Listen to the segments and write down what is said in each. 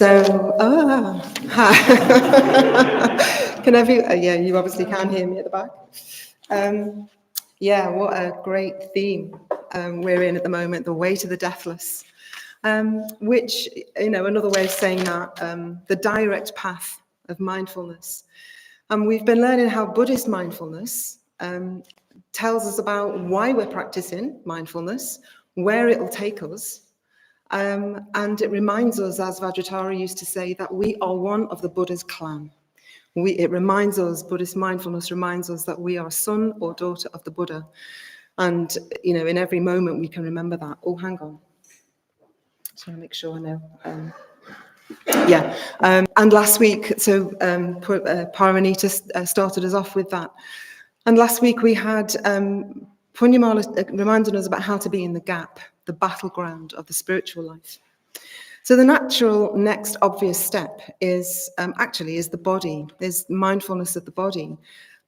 Hi. Yeah, you obviously can hear me at the back. Yeah, what a great theme we're in at the moment, the way to the deathless, which, another way of saying that, the direct path of mindfulness. And we've been learning how Buddhist mindfulness tells us about why we're practicing mindfulness, where it will take us. And it reminds us, as Vajratara used to say, that we are one of the Buddha's clan. It reminds us, Buddhist mindfulness reminds us that we are a son or daughter of the Buddha. And, in every moment we can remember that. Oh, hang on. Just want to make sure I know. And last week, Paranita started us off with that. And last week we had Punyamala reminding us about how to be in the gap, the battleground of the spiritual life. So the natural next obvious step is the body, is mindfulness of the body,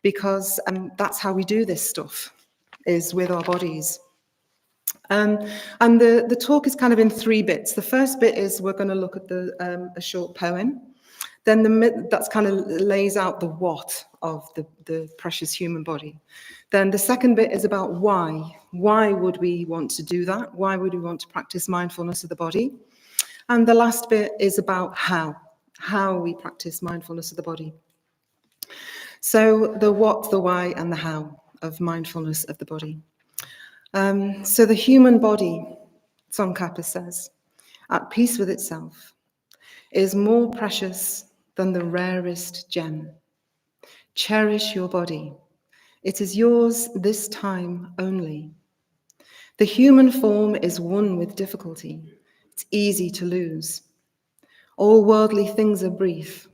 because that's how we do this stuff, is with our bodies. And the talk is kind of in three bits. The first bit is we're going to look at a short poem. Then that's kind of lays out the what of the precious human body. Then the second bit is about why. Why would we want to do that? Why would we want to practice mindfulness of the body? And the last bit is about how we practice mindfulness of the body. So the what, the why, and the how of mindfulness of the body. So the human body, Tsongkhapa says, at peace with itself, is more precious than the rarest gem. Cherish your body. It is yours this time only. The human form is one with difficulty. It's easy to lose. All worldly things are brief,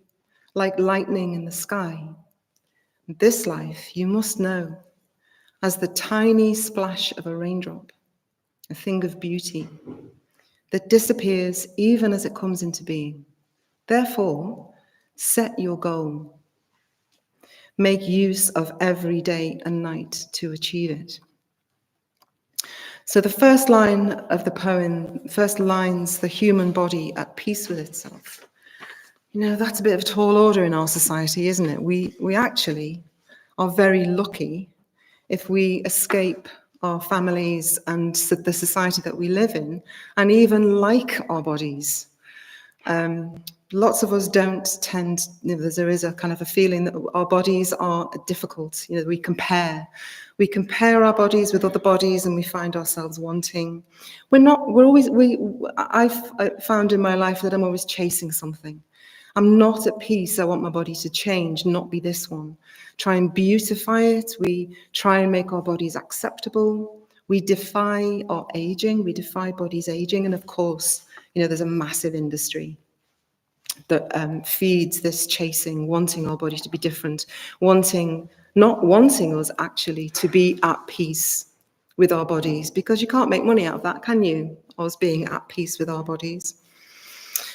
like lightning in the sky. This life, you must know, as the tiny splash of a raindrop, a thing of beauty that disappears even as it comes into being. Therefore, set your goal. Make use of every day and night to achieve it. So the first line of the poem, first lines, the human body at peace with itself. That's a bit of a tall order in our society, isn't it? We actually are very lucky if we escape our families and the society that we live in, and even like our bodies. Lots of us don't tend, there is a kind of a feeling that our bodies are difficult. We compare our bodies with other bodies, and we find ourselves wanting. I've found in my life that I'm always chasing something. I'm not at peace. I want my body to change, not be this one. Try and beautify it. We try and make our bodies acceptable. We defy our aging. We defy bodies aging. And of course, there's a massive industry that feeds this chasing, wanting our body to be different, not wanting us actually to be at peace with our bodies, because you can't make money out of that, can you? Us being at peace with our bodies.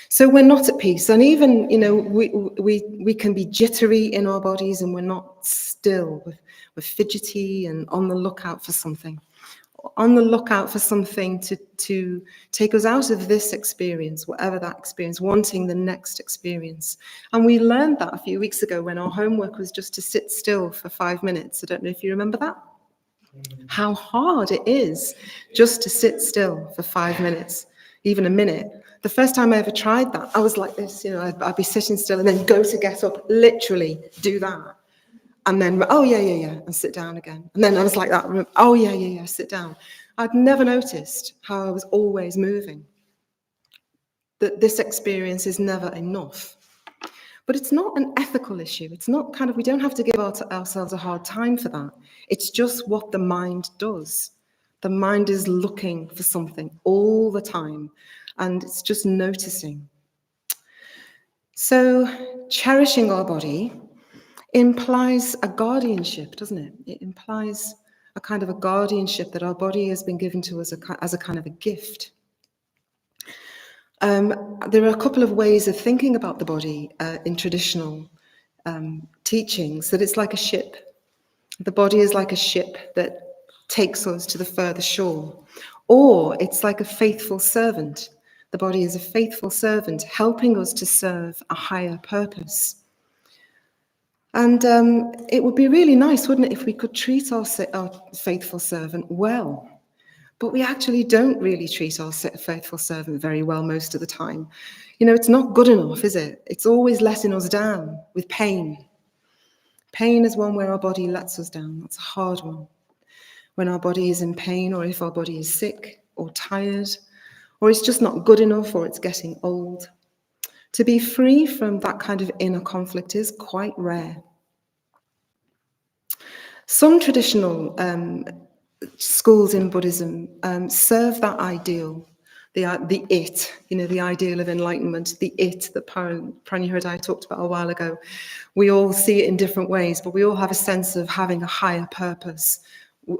So we're not at peace, and even we can be jittery in our bodies, and we're not still. We're fidgety and on the lookout for something. On the lookout for something to take us out of this experience, whatever that experience, wanting the next experience. And we learned that a few weeks ago when our homework was just to sit still for 5 minutes. I don't know if you remember that. How hard it is just to sit still for 5 minutes, even a minute. The first time I ever tried that, I was like this, I'd be sitting still and then go to get up, literally do that. And then, oh, yeah, and sit down again. And then I was like that, oh, yeah, sit down. I'd never noticed how I was always moving. That this experience is never enough. But it's not an ethical issue. It's not we don't have to give ourselves a hard time for that. It's just what the mind does. The mind is looking for something all the time, and it's just noticing. So cherishing our body implies a guardianship, doesn't it? It implies a kind of a guardianship that our body has been given to us as a kind of a gift. There are a couple of ways of thinking about the body in traditional teachings, that it's like a ship. The body is like a ship that takes us to the further shore. Or it's like a faithful servant The body is a faithful servant, helping us to serve a higher purpose. And it would be really nice, wouldn't it, if we could treat our faithful servant well. But we actually don't really treat our faithful servant very well most of the time. You know, it's not good enough, is it? It's always letting us down with pain. Pain is one where our body lets us down. That's a hard one. When our body is in pain, or if our body is sick or tired, or it's just not good enough, or it's getting old. To be free from that kind of inner conflict is quite rare. Some traditional schools in Buddhism serve that ideal, the it, you know, the ideal of enlightenment, the it that Pranyahridaya talked about a while ago. We all see it in different ways, but we all have a sense of having a higher purpose.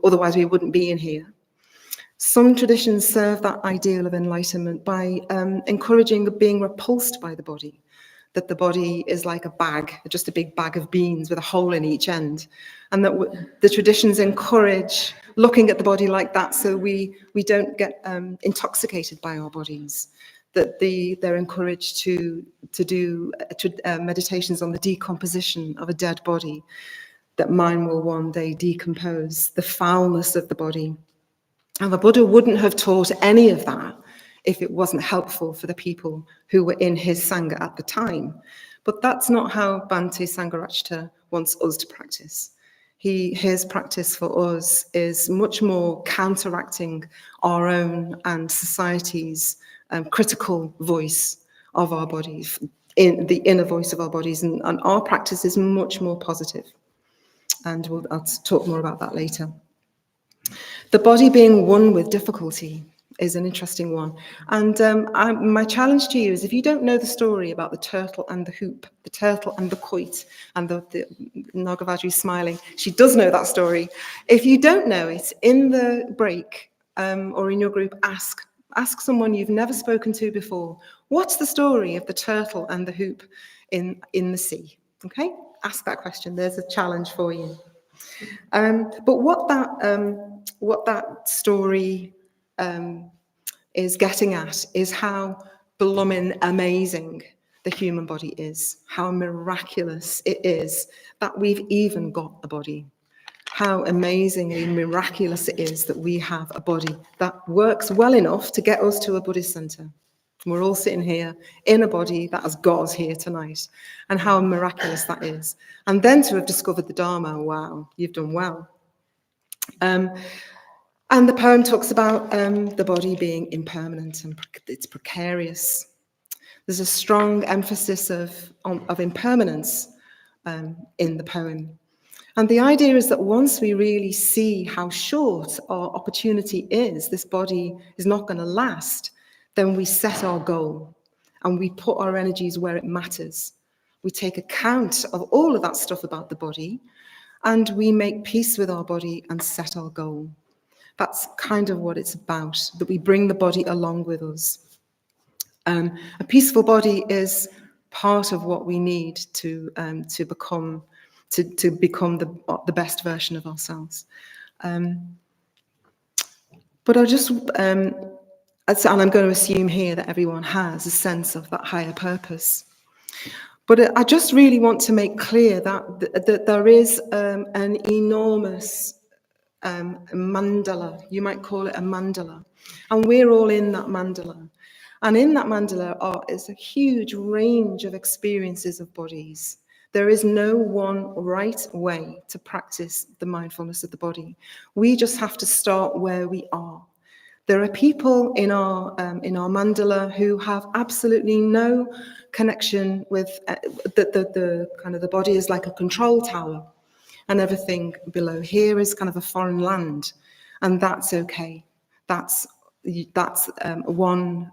Otherwise, we wouldn't be in here. Some traditions serve that ideal of enlightenment by encouraging being repulsed by the body, that the body is like a bag, just a big bag of beans with a hole in each end, and that the traditions encourage looking at the body like that so we don't get intoxicated by our bodies, that they're encouraged to do meditations on the decomposition of a dead body, that mine will one day decompose, the foulness of the body. And the Buddha wouldn't have taught any of that if it wasn't helpful for the people who were in his Sangha at the time. But that's not how Bhante Sangharakshita wants us to practice. His practice for us is much more counteracting our own and society's critical voice of our bodies, in the inner voice of our bodies, and our practice is much more positive. And I'll talk more about that later. The body being one with difficulty is an interesting one. And my challenge to you is, if you don't know the story about the turtle and the hoop, the turtle and the quoit, and the Nagavajri smiling, she does know that story. If you don't know it, in the break or in your group, ask someone you've never spoken to before, what's the story of the turtle and the hoop in the sea? Okay, ask that question. There's a challenge for you. But what that story is getting at is how blooming amazing the human body is, how miraculous it is that we've even got a body, how amazingly miraculous it is that we have a body that works well enough to get us to a Buddhist center. We're all sitting here in a body that has got us here tonight, and how miraculous that is. And then to have discovered the Dharma, wow, you've done well. And the poem talks about the body being impermanent and it's precarious. There's a strong emphasis of impermanence in the poem. And the idea is that once we really see how short our opportunity is, this body is not going to last, then we set our goal and we put our energies where it matters. We take account of all of that stuff about the body, and we make peace with our body and set our goal. That's kind of what it's about, that we bring the body along with us. A peaceful body is part of what we need to become the best version of ourselves. But I'll just, and I'm going to assume here that everyone has a sense of that higher purpose. But I just really want to make clear that there is an enormous mandala, you might call it a mandala, and we're all in that mandala. And in that mandala is a huge range of experiences of bodies. There is no one right way to practice the mindfulness of the body. We just have to start where we are. There are people in our mandala who have absolutely no connection with the kind of the body is like a control tower, and everything below here is kind of a foreign land, and that's okay. That's one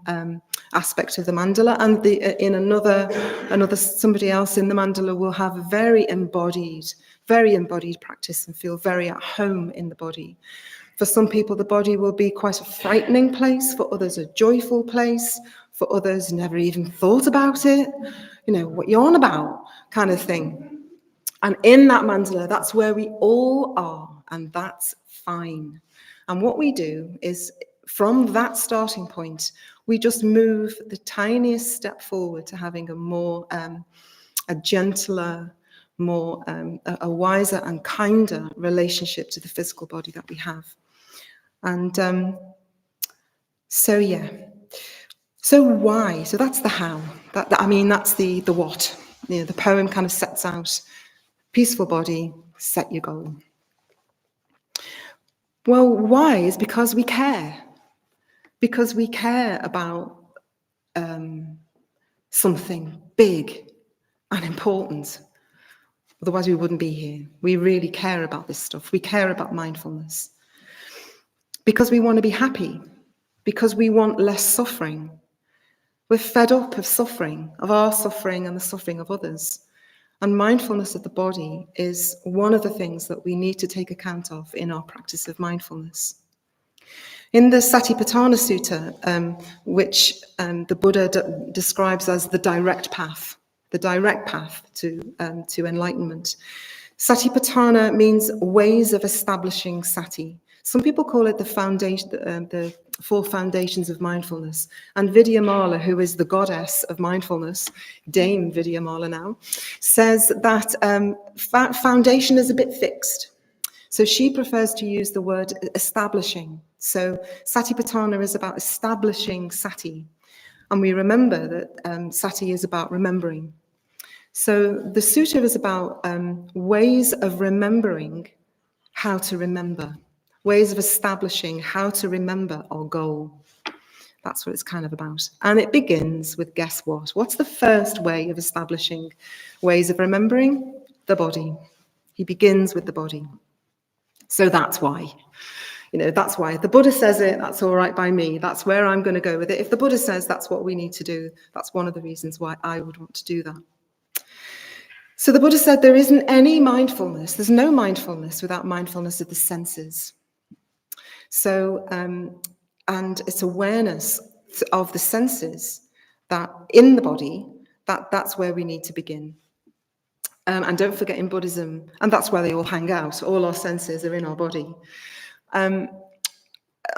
aspect of the mandala, and in another somebody else in the mandala will have a very embodied practice and feel very at home in the body. For some people, the body will be quite a frightening place. For others, a joyful place. For others, never even thought about it. You know, what you're on about, kind of thing. And in that mandala, that's where we all are, and that's fine. And what we do is, from that starting point, we just move the tiniest step forward to having a more, a gentler, more, a wiser and kinder relationship to the physical body that we have. And so why? So that's the how. That's the what. The poem kind of sets out peaceful body, set your goal. Well, why is because we care. Because we care about something big and important. Otherwise we wouldn't be here. We really care about this stuff. We care about mindfulness. Because we want to be happy. Because we want less suffering. We're fed up of suffering, of our suffering and the suffering of others. And mindfulness of the body is one of the things that we need to take account of in our practice of mindfulness. In the Satipatthana Sutta, which the Buddha describes as the direct path to enlightenment, Satipatthana means ways of establishing sati. Some people call it the foundation, the 4 foundations of mindfulness. And Vidyamala, who is the goddess of mindfulness, Dame Vidyamala now, says that foundation is a bit fixed. So she prefers to use the word establishing. So Satipatthana is about establishing sati. And we remember that sati is about remembering. So the sutta is about ways of remembering how to remember. Ways of establishing how to remember our goal. That's what it's kind of about. And it begins with, guess what? What's the first way of establishing ways of remembering? The body. He begins with the body. So that's why. That's why. If the Buddha says it, that's all right by me. That's where I'm going to go with it. If the Buddha says that's what we need to do, that's one of the reasons why I would want to do that. So the Buddha said there isn't any mindfulness. There's no mindfulness without mindfulness of the senses. So, and it's awareness of the senses that in the body, that's where we need to begin. And don't forget in Buddhism, and that's where they all hang out, all our senses are in our body. And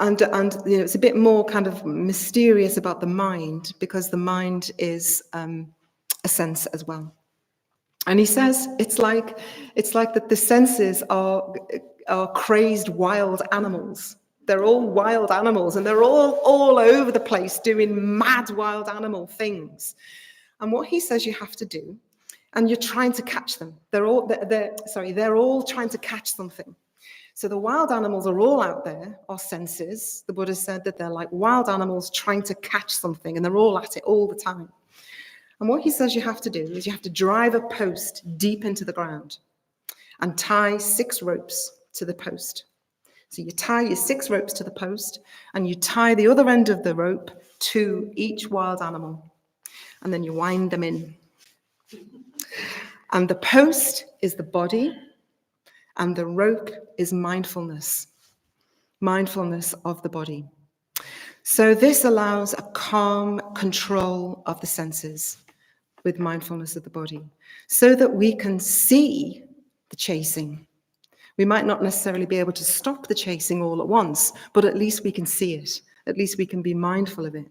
it's a bit more kind of mysterious about the mind, because the mind is a sense as well. And he says it's like that the senses are crazed wild animals. They're all wild animals, and they're all over the place doing mad wild animal things. And what he says you have to do, and you're trying to catch them. They're all trying to catch something. So the wild animals are all out there, our senses. The Buddha said that they're like wild animals trying to catch something, and they're all at it all the time. And what he says you have to do is you have to drive a post deep into the ground and tie 6 ropes to the post. So you tie your 6 ropes to the post, and you tie the other end of the rope to each wild animal. And then you wind them in. And the post is the body, and the rope is mindfulness of the body. So this allows a calm control of the senses with mindfulness of the body, so that we can see the chasing. We might not necessarily be able to stop the chasing all at once, but at least we can see it. At least we can be mindful of it.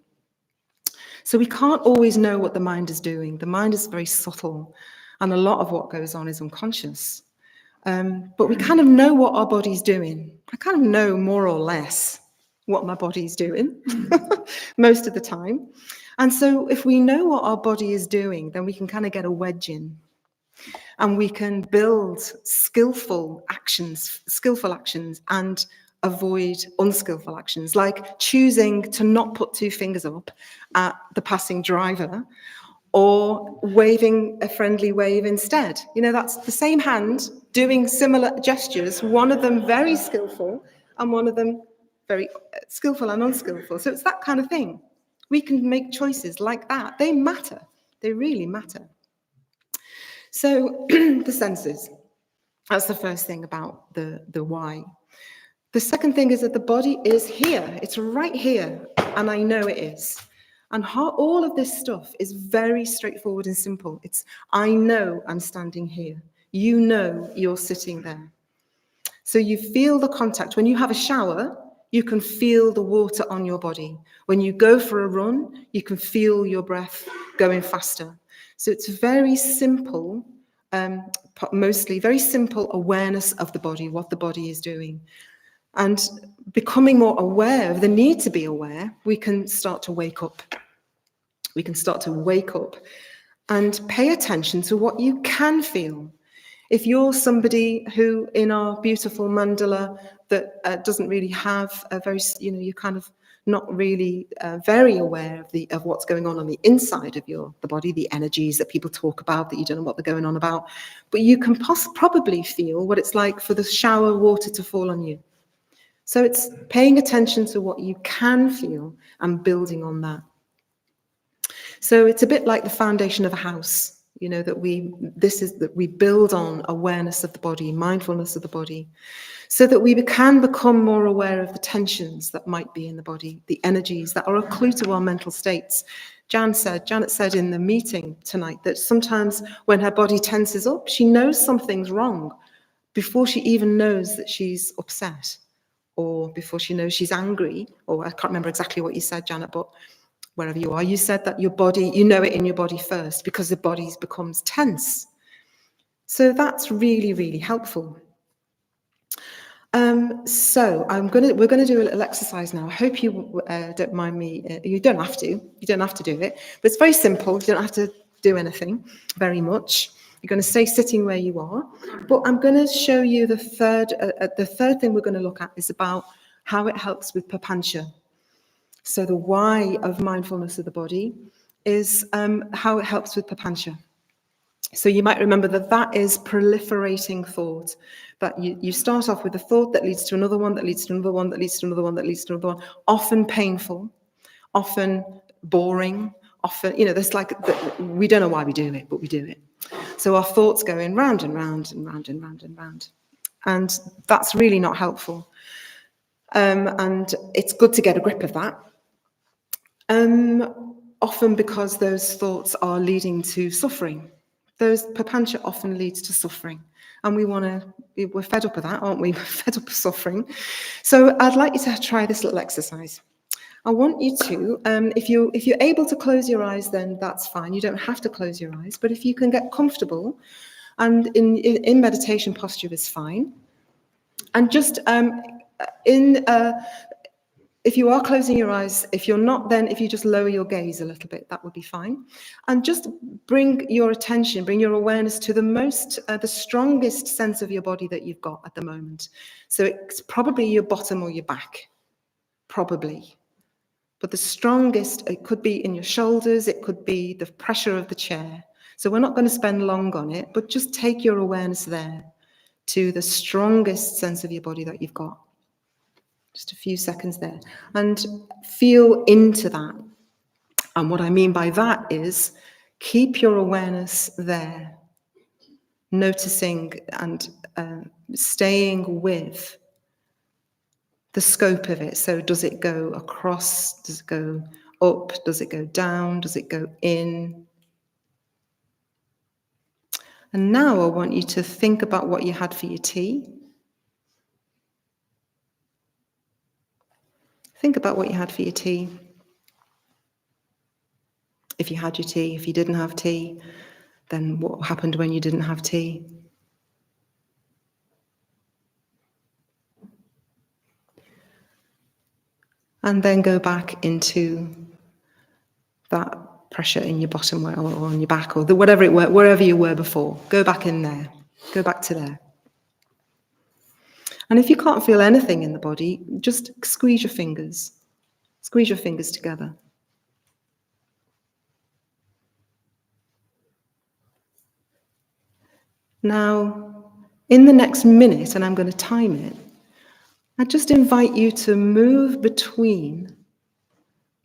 So we can't always know what the mind is doing. The mind is very subtle, and a lot of what goes on is unconscious. But we kind of know what our body's doing. I kind of know more or less what my body's doing most of the time. And so if we know what our body is doing, then we can kind of get a wedge in. And we can build skillful actions and avoid unskillful actions, like choosing to not put 2 fingers up at the passing driver, or waving a friendly wave instead. That's the same hand doing similar gestures, one of them very skillful and one of them very skillful and unskillful. So it's that kind of thing. We can make choices like that. They matter. They really matter. So the senses, that's the first thing about the why. The second thing is that the body is here. It's right here, and I know it is. And all of this stuff is very straightforward and simple. It's, I know I'm standing here. You know you're sitting there. So you feel the contact. When you have a shower, You can feel the water on your body. When you go for a run, you can feel your breath going faster. So it's very simple, mostly very simple awareness of the body, what the body is doing. And becoming more aware of the need to be aware, we can start to wake up. We can start to wake up and pay attention to what you can feel. If you're somebody who, in our beautiful mandala, that doesn't really have a very, you're kind of not really very aware of what's going on the inside of the body, the energies that people talk about that you don't know what they're going on about, but you can probably feel what it's like for the shower water to fall on you. So it's paying attention to what you can feel and building on that. So it's a bit like the foundation of a house. That we build on awareness of the body, mindfulness of the body, so that we can become more aware of the tensions that might be in the body, the energies that are a clue to our mental states. Janet said in the meeting tonight that sometimes when her body tenses up, she knows something's wrong before she even knows that she's upset, or before she knows she's angry, or I can't remember exactly what you said, Janet, but wherever you are, you said that your body, you know it in your body first because the body becomes tense. So that's really, really helpful. So we're going to do a little exercise now. I hope you don't mind me. You don't have to do it, but it's very simple. You don't have to do anything very much. You're going to stay sitting where you are, but I'm going to show you the third thing we're going to look at is about how it helps with papancha. So the why of mindfulness of the body is how it helps with papancha. So you might remember that is proliferating thought, that you start off with a thought that leads to another one, that leads to another one, that leads to another one, that leads to another one, often painful, often boring, often, there's we don't know why we do it, but we do it. So our thoughts go in round and round and round and round and round. And that's really not helpful. And it's good to get a grip of that. Often because those thoughts are leading to suffering. Those papancha often leads to suffering. And we're fed up of that, aren't we? We're fed up of suffering. So I'd like you to try this little exercise. I want you to, if you're able to close your eyes, then that's fine. You don't have to close your eyes, but if you can get comfortable, and in meditation posture is fine. And just if you are closing your eyes, if you're not, then if you just lower your gaze a little bit, that would be fine. And just bring your attention, bring your awareness to the strongest sense of your body that you've got at the moment. So it's probably your bottom or your back, probably. But the strongest, it could be in your shoulders, it could be the pressure of the chair. So we're not going to spend long on it, but just take your awareness there to the strongest sense of your body that you've got. Just a few seconds there, and feel into that. And what I mean by that is keep your awareness there, noticing and staying with the scope of it. So does it go across? Does it go up? Does it go down? Does it go in? And now I want you to think about what you had for your tea. Think about what you had for your tea. If you had your tea, if you didn't have tea, then what happened when you didn't have tea? And then go back into that pressure in your bottom or on your back or whatever it were, wherever you were before. Go back in there. Go back to there. And if you can't feel anything in the body, just squeeze your fingers. Squeeze your fingers together. Now, in the next minute, and I'm going to time it, I just invite you to move between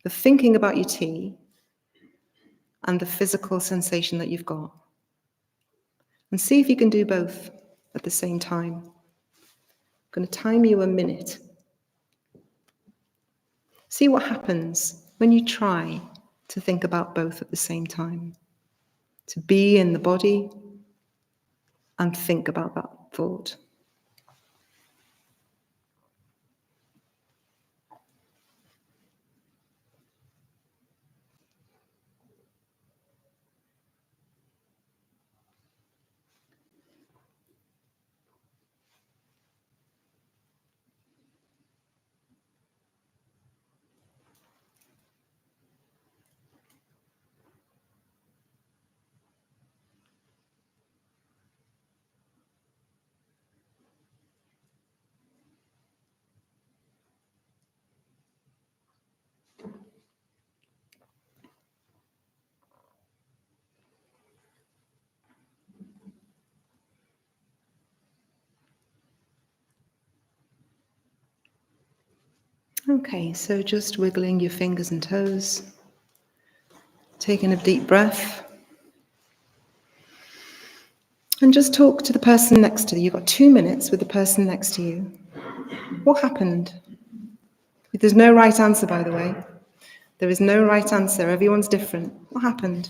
the thinking about your tea and the physical sensation that you've got. And see if you can do both at the same time. I'm going to time you a minute. See what happens when you try to think about both at the same time. To be in the body and think about that thought. Okay, so just wiggling your fingers and toes, taking a deep breath. And just talk to the person next to you. You've got 2 minutes with the person next to you. What happened? There's no right answer, by the way. There is no right answer. Everyone's different. What happened?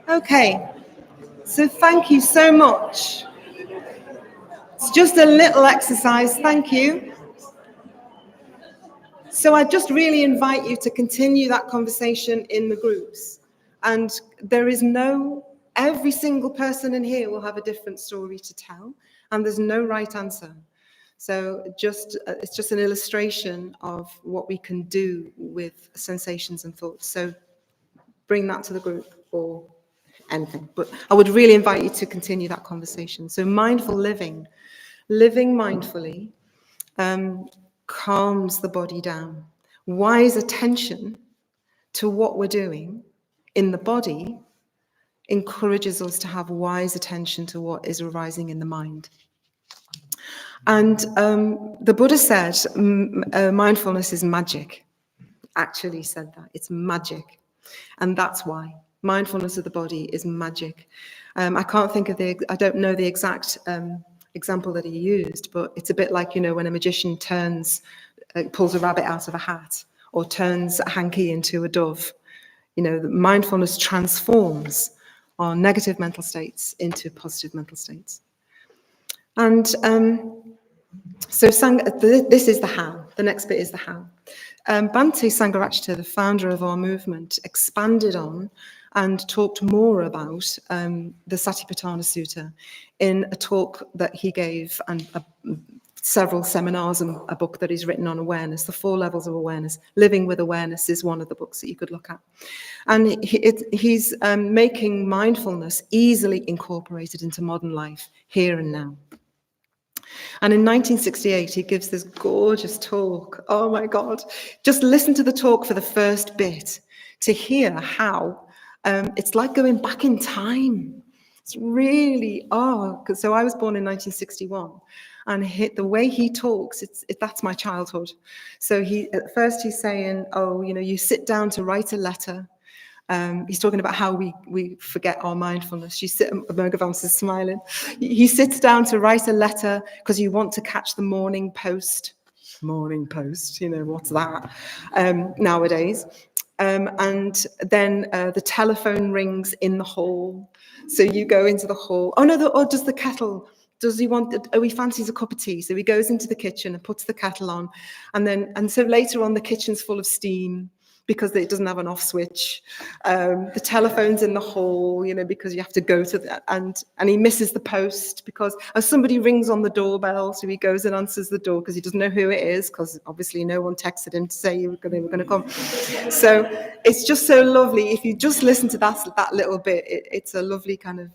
Okay, so thank you so much. It's just a little exercise, thank you. So I just really invite you to continue that conversation in the groups. And there is every single person in here will have a different story to tell, and there's no right answer. So it's just an illustration of what we can do with sensations and thoughts. So bring that to the group or anything. But I would really invite you to continue that conversation. So mindful living mindfully, calms the body down. Wise attention to what we're doing in the body encourages us to have wise attention to what is arising in the mind. And the Buddha said mindfulness is magic. Actually said that. It's magic. And that's why. Mindfulness of the body is magic. I can't think of I don't know the exact example that he used, but it's a bit like, when a magician pulls a rabbit out of a hat or turns a hanky into a dove. The mindfulness transforms our negative mental states into positive mental states. And so this is the how. The next bit is the how. Bhante Sanghagita, the founder of our movement, expanded on and talked more about the Satipatthana Sutta in a talk that he gave and several seminars and a book that he's written on awareness, the 4 levels of awareness. Living with Awareness is one of the books that you could look at. And he's making mindfulness easily incorporated into modern life, here and now. And in 1968, he gives this gorgeous talk. Oh my God. Just listen to the talk for the first bit to hear how it's like going back in time. It's really, so I was born in 1961. And the way he talks, that's my childhood. So at first he's saying, you sit down to write a letter. He's talking about how we forget our mindfulness. Bhagavan's is smiling. He sits down to write a letter because you want to catch the morning post. Morning post, what's that nowadays? And then the telephone rings in the hall. So you go into the hall. Does the kettle? He fancies a cup of tea. So he goes into the kitchen and puts the kettle on. And so later on, the kitchen's full of steam because it doesn't have an off switch. The telephone's in the hall, because you have to go to that. And he misses the post because somebody rings on the doorbell. So he goes and answers the door because he doesn't know who it is, because obviously no one texted him to say they were going to come. So it's just so lovely. If you just listen to that little bit, it's a lovely kind of,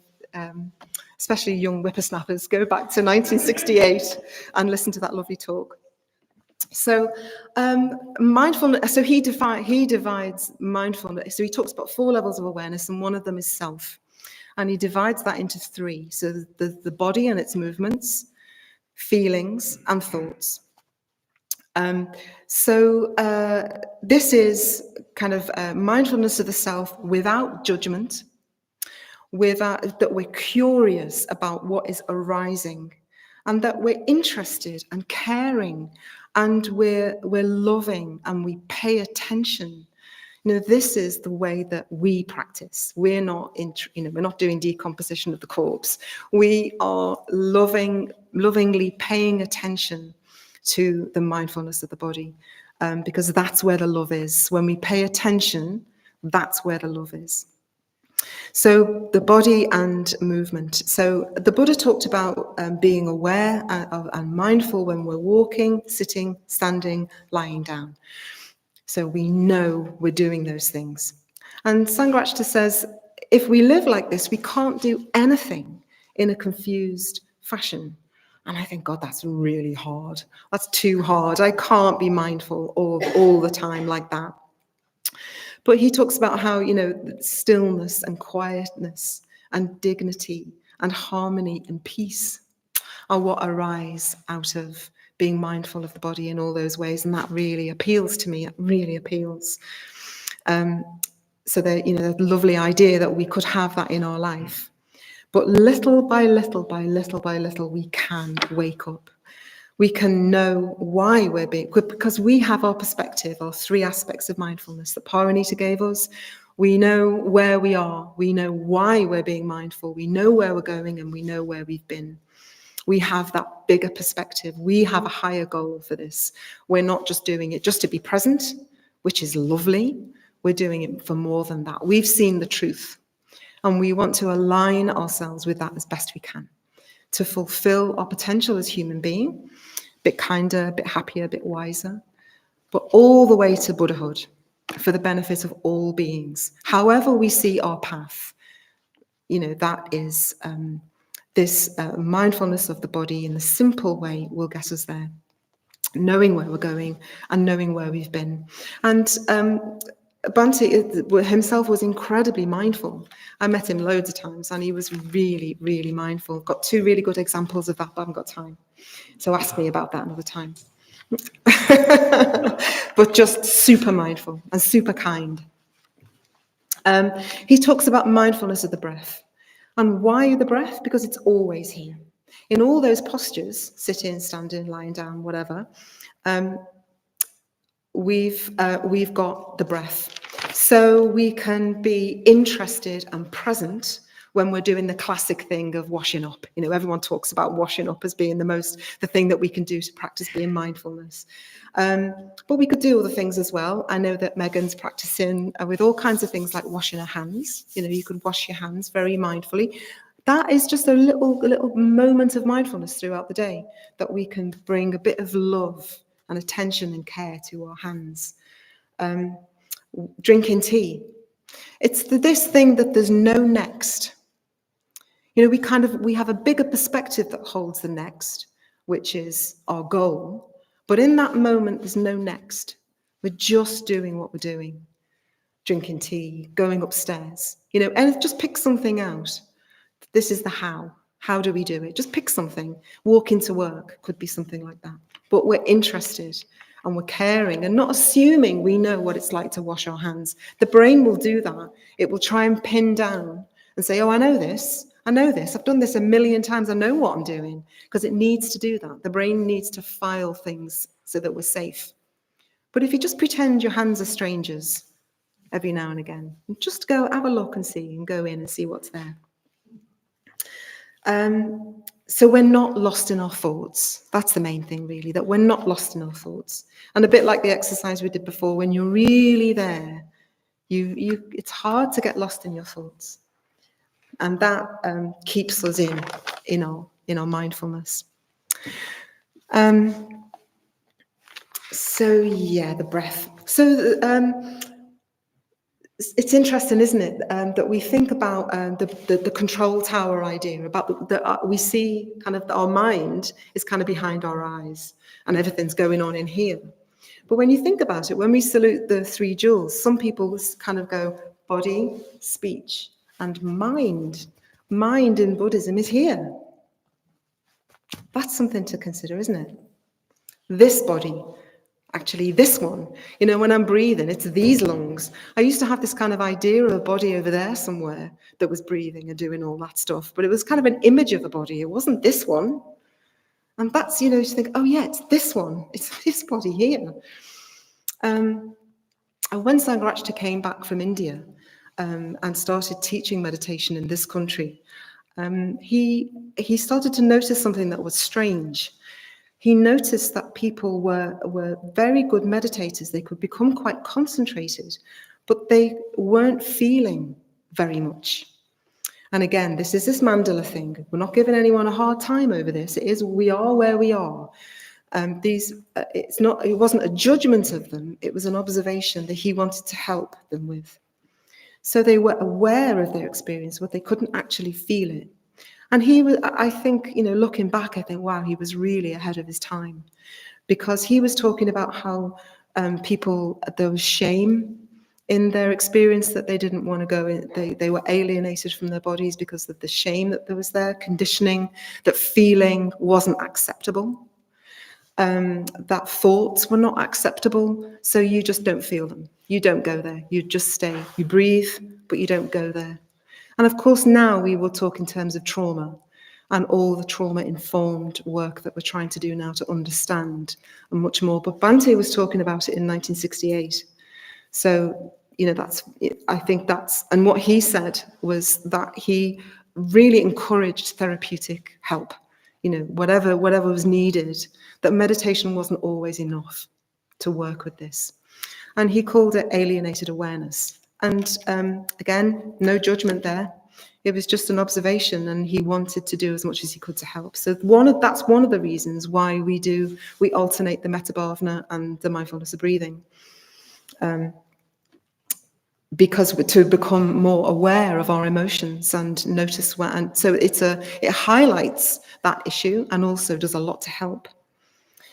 especially young whippersnappers, go back to 1968 and listen to that lovely talk. So mindfulness, so he divides mindfulness. So he talks about 4 levels of awareness, and one of them is self. And he divides that into 3. So the body and its movements, feelings, and thoughts. This is kind of mindfulness of the self without judgment, that we're curious about what is arising, and that we're interested and caring, and we're loving, and we pay attention. This is the way that we practice. We're not we're not doing decomposition of the corpse. We are lovingly paying attention to the mindfulness of the body, because that's where the love is. When we pay attention, that's where the love is. So the body and movement. So the Buddha talked about being aware and mindful when we're walking, sitting, standing, lying down. So we know we're doing those things. And Sanghagita says, if we live like this, we can't do anything in a confused fashion. And I think, God, that's really hard. That's too hard. I can't be mindful all the time like that. But he talks about how, stillness and quietness and dignity and harmony and peace are what arise out of being mindful of the body in all those ways. And that really appeals to me. It really appeals. So the lovely idea that we could have that in our life. But little by little, we can wake up. We can know why we're being, because we have our perspective, our 3 aspects of mindfulness that Paranita gave us. We know where we are. We know why we're being mindful. We know where we're going, and we know where we've been. We have that bigger perspective. We have a higher goal for this. We're not just doing it just to be present, which is lovely. We're doing it for more than that. We've seen the truth, and we want to align ourselves with that as best we can to fulfill our potential as human being, a bit kinder, a bit happier, a bit wiser, but all the way to Buddhahood for the benefit of all beings. However we see our path, that is this mindfulness of the body in the simple way will get us there, knowing where we're going and knowing where we've been. And Bhante himself was incredibly mindful. I met him loads of times, and he was really, really mindful. Got 2 really good examples of that, but I haven't got time. So ask me about that another time. But just super mindful and super kind. He talks about mindfulness of the breath. And why the breath? Because it's always here. In all those postures, sitting, standing, lying down, whatever, we've got the breath. So we can be interested and present when we're doing the classic thing of washing up. Everyone talks about washing up as being the thing that we can do to practice being mindfulness. But we could do other things as well. I know that Megan's practicing with all kinds of things like washing her hands. You could wash your hands very mindfully. That is just a little moment of mindfulness throughout the day that we can bring a bit of love and attention and care to our hands. Drinking tea. It's this thing that there's no next. We have a bigger perspective that holds the next, which is our goal. But in that moment, there's no next. We're just doing what we're doing. Drinking tea, going upstairs, and just pick something out. This is the how. How do we do it? Just pick something. Walking to work could be something like that. But we're interested and we're caring and not assuming we know what it's like to wash our hands. The brain will do that. It will try and pin down and say, oh, I know this. I've done this a million times. I know what I'm doing, because it needs to do that. The brain needs to file things so that we're safe. But if you just pretend your hands are strangers every now and again, and just go have a look and see, and go in and see what's there. So we're not lost in our thoughts. That's the main thing, really, that we're not lost in our thoughts. And a bit like the exercise we did before, when you're really there, it's hard to get lost in your thoughts. And that keeps us in our mindfulness. So yeah, the breath. So it's interesting, isn't it, that we think about the control tower idea, about we see kind of our mind is kind of behind our eyes and everything's going on in here. But when you think about it, when we salute the 3 jewels, some people kind of go body, speech, and mind. Mind in Buddhism is here. That's something to consider, isn't it? This body, actually this one. When I'm breathing, it's these lungs. I used to have this kind of idea of a body over there somewhere that was breathing and doing all that stuff, but it was kind of an image of a body. It wasn't this one. And that's, you think, oh yeah, it's this one. It's this body here. And when Sanghagita came back from India and started teaching meditation in this country, he started to notice something that was strange. He noticed that people were very good meditators. They could become quite concentrated, but they weren't feeling very much. And again, this is this mandala thing. We're not giving anyone a hard time over this. It is, we are where we are. It wasn't a judgment of them. It was an observation that he wanted to help them with. So they were aware of their experience, but they couldn't actually feel it. And he was, I think, looking back, I think, wow, he was really ahead of his time, because he was talking about how there was shame in their experience, that they didn't want to go in. They were alienated from their bodies because of the shame that there was there, conditioning, that feeling wasn't acceptable, that thoughts were not acceptable, so you just don't feel them. You don't go there. You just stay. You breathe, but you don't go there. And of course, now we will talk in terms of trauma and all the trauma-informed work that we're trying to do now to understand and much more. But Bhante was talking about it in 1968. So, and what he said was that he really encouraged therapeutic help, whatever was needed, that meditation wasn't always enough to work with this. And he called it alienated awareness. And again, no judgment there. It was just an observation, and he wanted to do as much as he could to help. So that's one of the reasons why we alternate the metta bhavana and the mindfulness of breathing. Because to become more aware of our emotions and notice where, and so it highlights that issue and also does a lot to help.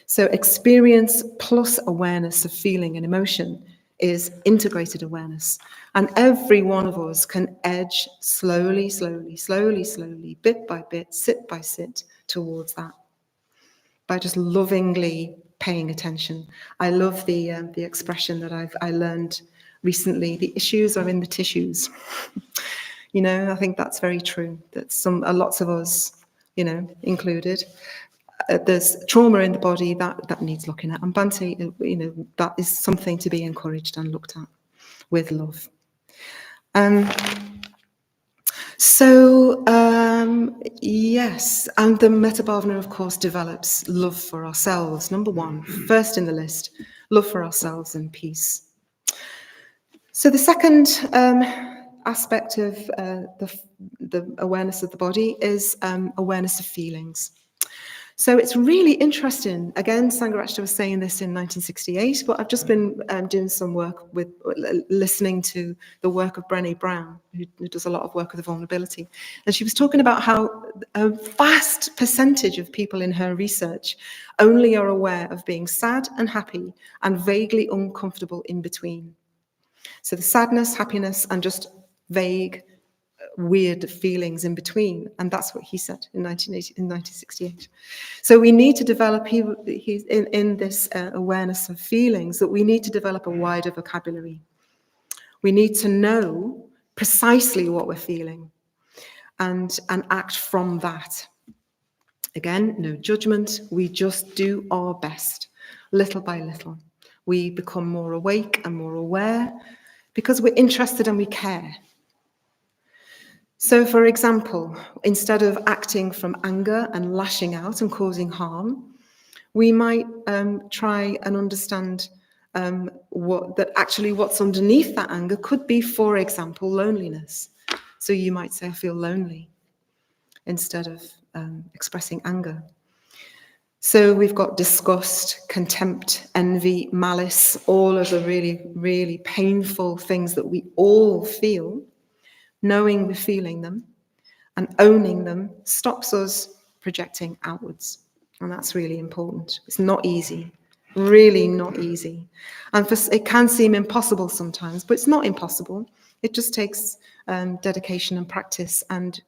So experience plus awareness of feeling and emotion is integrated awareness. And every one of us can edge slowly, bit by bit, sit by sit towards that, by just lovingly paying attention. I love the expression that I learned recently, the issues are in the tissues. I think that's very true, that lots of us, included, there's trauma in the body that needs looking at. And Bhante, that is something to be encouraged and looked at with love. Yes, and the metta bhavana, of course, develops love for ourselves. Number one, first in the list, love for ourselves and peace. So the second aspect of the awareness of the body is awareness of feelings. So it's really interesting. Again, Sanghagita was saying this in 1968, but I've just been doing some work with listening to the work of Brené Brown, who does a lot of work with vulnerability. And she was talking about how a vast percentage of people in her research only are aware of being sad and happy and vaguely uncomfortable in between. So the sadness, happiness, and just vague, weird feelings in between. And that's what he said in 1968. So we need to develop, in this awareness of feelings, that we need to develop a wider vocabulary. We need to know precisely what we're feeling and act from that. Again, no judgment. We just do our best, little by little. We become more awake and more aware because we're interested and we care. So, for example, instead of acting from anger and lashing out and causing harm, we might try and understand what's underneath that anger could be, for example, loneliness. So you might say, I feel lonely, instead of expressing anger. So we've got disgust, contempt, envy, malice, all of the really, really painful things that we all feel. Knowing we're feeling them and owning them stops us projecting outwards. And that's really important. It's not easy, really not easy. And it can seem impossible sometimes, but it's not impossible. It just takes dedication and practice and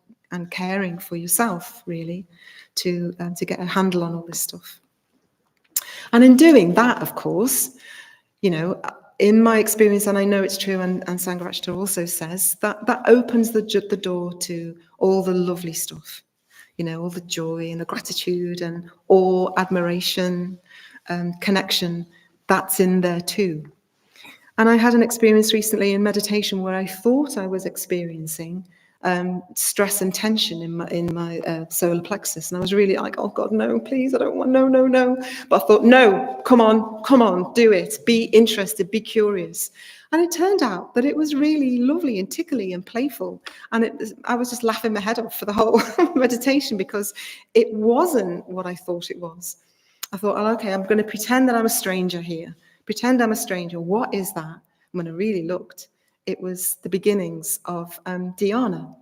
caring for yourself, really, to get a handle on all this stuff. And in doing that, of course, in my experience, and I know it's true, and Sanghagita also says, that opens the door to all the lovely stuff, all the joy and the gratitude and awe, admiration, connection, that's in there too. And I had an experience recently in meditation where I thought I was experiencing stress and tension in my solar plexus. And I was really like, oh God, no, please, I don't want, no. But I thought, no, come on, do it. Be interested, be curious. And it turned out that it was really lovely and tickly and playful. And I was just laughing my head off for the whole meditation because it wasn't what I thought it was. I thought, oh, okay, I'm going to pretend that I'm a stranger here. Pretend I'm a stranger. What is that? And when I really looked, it was the beginnings of dhyana.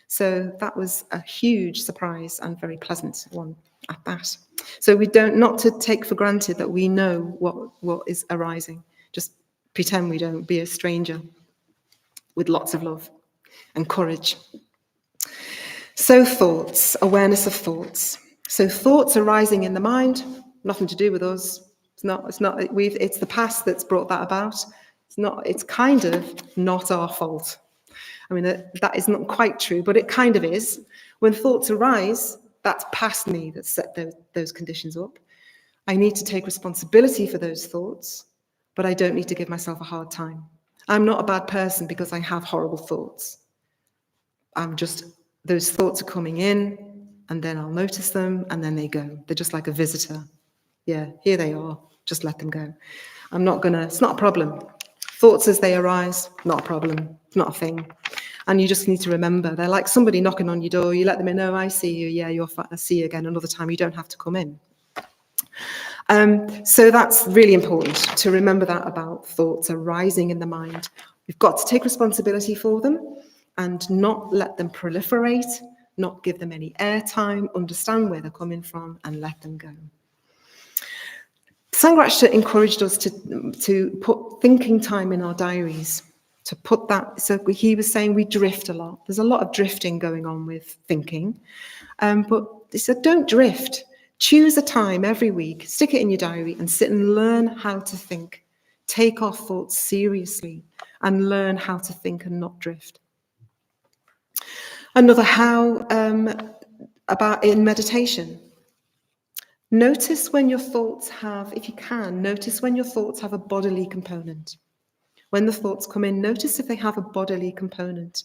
So that was a huge surprise and very pleasant one at that. So we don't, not to take for granted that we know what is arising. Just pretend we don't. Be a stranger with lots of love and courage. So thoughts, awareness of thoughts. So thoughts arising in the mind, nothing to do with us. It's the past that's brought that about. It's kind of not our fault. I mean, that is not quite true, but it kind of is. When thoughts arise, that's past me that set those conditions up. I need to take responsibility for those thoughts, but I don't need to give myself a hard time. I'm not a bad person because I have horrible thoughts. Those thoughts are coming in, and then I'll notice them, and then they go. They're just like a visitor. Yeah, here they are. Just let them go. It's not a problem. Thoughts as they arise, not a problem. It's not a thing. And you just need to remember, they're like somebody knocking on your door. You let them in, oh, I see you. Yeah, you're fine. I see you again another time. You don't have to come in. So that's really important to remember that about thoughts arising in the mind. We've got to take responsibility for them and not let them proliferate, not give them any airtime, understand where they're coming from and let them go. Sanghagita encouraged us to put thinking time in our diaries, to put that, so he was saying we drift a lot. There's a lot of drifting going on with thinking, but he said don't drift. Choose a time every week, stick it in your diary and sit and learn how to think. Take our thoughts seriously and learn how to think and not drift. Another how about in meditation. Notice when your thoughts have, if you can, notice when your thoughts have a bodily component. When the thoughts come in, notice if they have a bodily component.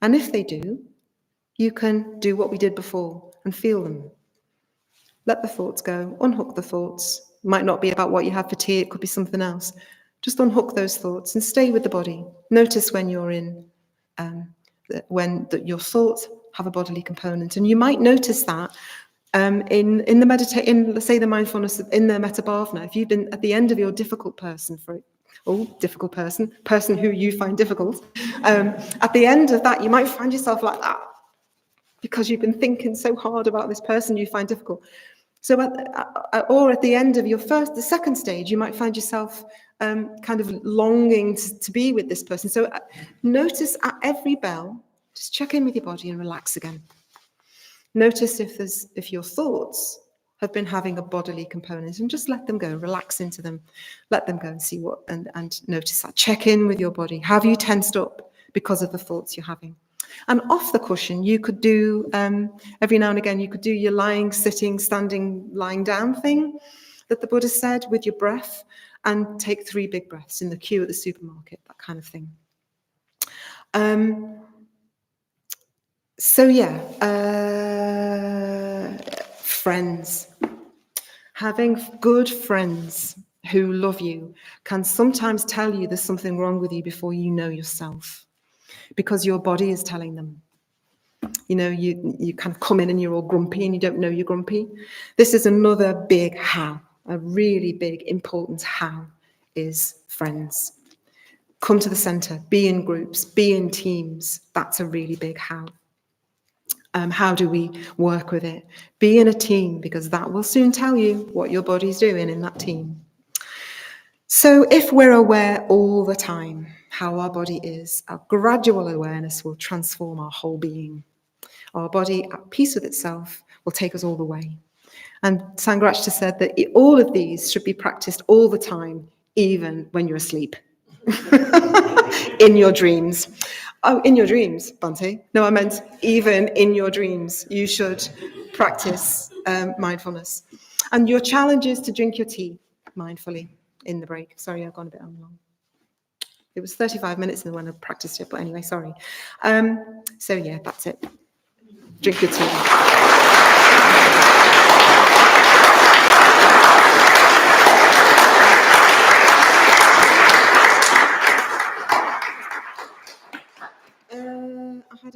And if they do, you can do what we did before and feel them. Let the thoughts go, unhook the thoughts. It might not be about what you have for tea, it could be something else. Just unhook those thoughts and stay with the body. Notice when you're in, your thoughts have a bodily component. And you might notice that in the meditation, let's say the mindfulness in the Metta Bhavana, if you've been at the end of your difficult person who you find difficult, at the end of that, you might find yourself like that because you've been thinking so hard about this person you find difficult. So, or at the end of the second stage, you might find yourself kind of longing to be with this person. So notice at every bell, just check in with your body and relax again. Notice if your thoughts have been having a bodily component and just let them go, relax into them, let them go and see and notice that. Check in with your body. Have you tensed up because of the thoughts you're having? And off the cushion, you could do, every now and again, you could do your lying, sitting, standing, lying down thing that the Buddha said with your breath, and take 3 big breaths in the queue at the supermarket, that kind of thing. Friends. Having good friends who love you can sometimes tell you there's something wrong with you before you know yourself, because your body is telling them. You kind of come in and you're all grumpy and you don't know you're grumpy. This is another big how, a really big, important how is friends. Come to the center, be in groups, be in teams. That's a really big how. How do we work with it? Be in a team, because that will soon tell you what your body's doing in that team. So if we're aware all the time how our body is, our gradual awareness will transform our whole being. Our body at peace with itself will take us all the way. And Sanghagita said that all of these should be practiced all the time, even when you're asleep. In your dreams. Oh, in your dreams, Bante. No, I meant even in your dreams, you should practice mindfulness. And your challenge is to drink your tea mindfully in the break. Sorry, I've gone a bit on long. It was 35 minutes and when I practiced it, but anyway, sorry. So yeah, that's it. Drink your tea. I had